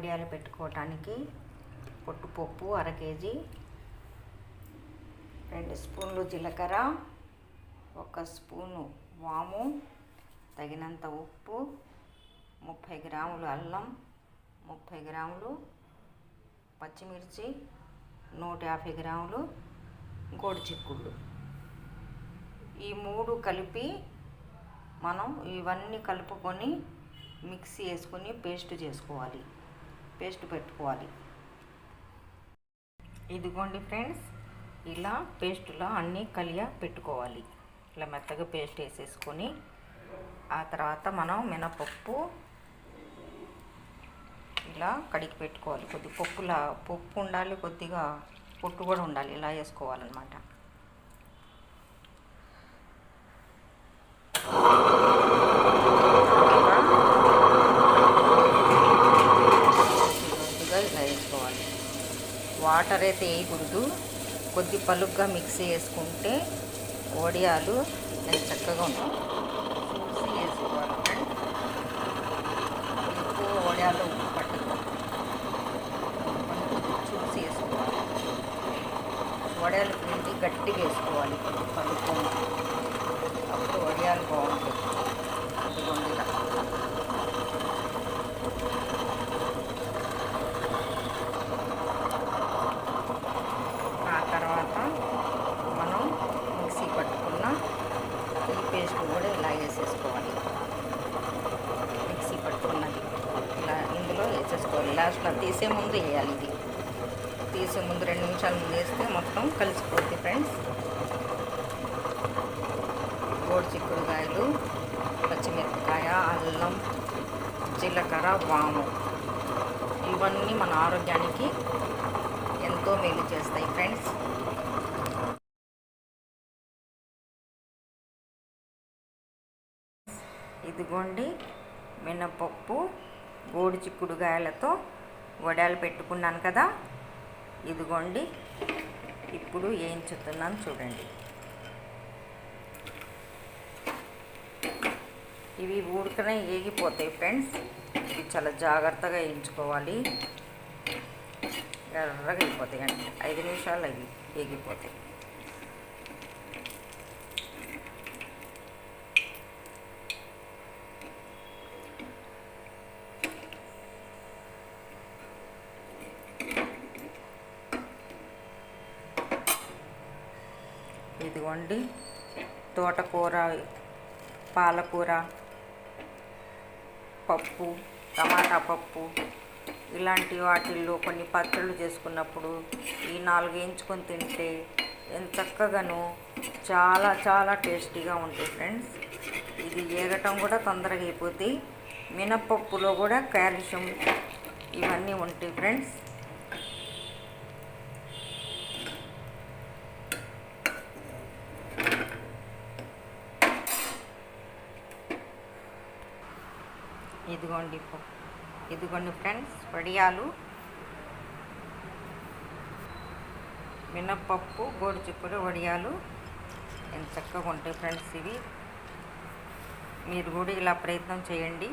వడియాలు పెట్టుకోవటానికి పొట్టుపప్పు 1/2 కేజీ, 2 స్పూన్లు జీలకర్ర, 1 స్పూను వాము, తగినంత ఉప్పు, 30 గ్రాములు అల్లం, 30 గ్రాములు పచ్చిమిర్చి, 150 గ్రాములు గోరుచిక్కుళ్ళు. ఈ 3 కలిపి మనం ఇవన్నీ కలుపుకొని మిక్సీ వేసుకొని పేస్ట్ చేసుకోవాలి, పేస్ట్ పెట్టుకోవాలి. ఇదిగోండి ఫ్రెండ్స్, ఇలా పేస్టులో అన్నీ పెట్టుకోవాలి. ఇలా మెత్తగా పేస్ట్ వేసేసుకొని ఆ తర్వాత మనం మినపప్పు ఇలా కడిగి పెట్టుకోవాలి. కొద్దిగా పప్పు ఉండాలి, కొద్దిగా పొట్టు కూడా ఉండాలి. ఇలా వేసుకోవాలన్నమాట. ఇలా వేసుకోవాలి. వాటర్ అయితే వేయకూడదు, కొద్ది పలుగ్గా మిక్సీ వేసుకుంటే వడియాలు ఎంత చక్కగా ఉంటాయి. చూసి వేసుకోవాలి. ఎక్కువ వడియాలు ఉప్పు పట్టదు, చూసి వేసుకోవాలి. వడియాలు పిండి గట్టిగా వేసుకోవాలి, పలుకొని, అప్పుడు వడియాలు బాగుంటాయి. ఆ తర్వాత మనం మిక్సీ పట్టుకున్న ఈ పేస్ట్ కూడా ఇలా వేసేసుకోవాలి. మిక్సీ పట్టుకున్నది ఇలా ఇందులో వేసేసుకోవాలి. లాస్ట్లో తీసే ముందు వేయాలి. ఇది తీసే ముందు 2 నిమిషాల ముందు వేస్తే మొత్తం కలిసిపోద్ది ఫ్రెండ్స్. గోరుచిక్కుడుకాయలు, పచ్చిమిరపకాయ, అల్లం, జీలకర్ర, వాము ఇవన్నీ మన ఆరోగ్యానికి ఎంతో మేలు చేస్తాయి ఫ్రెండ్స్. ఇదిగోండి, మినపప్పు గోరుచిక్కుడుకాయలతో వడియాలు పెట్టుకున్నాను కదా. ఇదిగోండి, ఇప్పుడు వేయించుతున్నాను చూడండి. ఇవి ఊరికనే వేగిపోతాయి ఫ్రెండ్స్. ఇవి చాలా జాగ్రత్తగా వేయించుకోవాలి. ఎర్రగా అయిపోతాయి అండి, 5 నిమిషాలు అవి వేగిపోతాయి. ఇదిగోండి, తోటకూర, పాలకూర పప్పు, టమాటా పప్పు ఇలాంటి వాటిల్లో కొన్ని పచ్చళ్ళు చేసుకున్నప్పుడు ఈ 4 వేయించుకొని తింటే ఎంత చక్కగాను చాలా చాలా టేస్టీగా ఉంటాయి ఫ్రెండ్స్. ఇది వేగటం కూడా తొందరగా అయిపోతాయి. మినపప్పులో కూడా కాల్షియం ఇవన్నీ ఉంటాయి ఫ్రెండ్స్. ఇదిగోండి ఫ్రెండ్స్, వడియాలు, మినపప్పు, గోరుచిక్కుడు వడియాలు ఎంత చక్కగా ఉంటాయి ఫ్రెండ్స్. ఇవి మీరు కూడా ఇలా ప్రయత్నం చేయండి.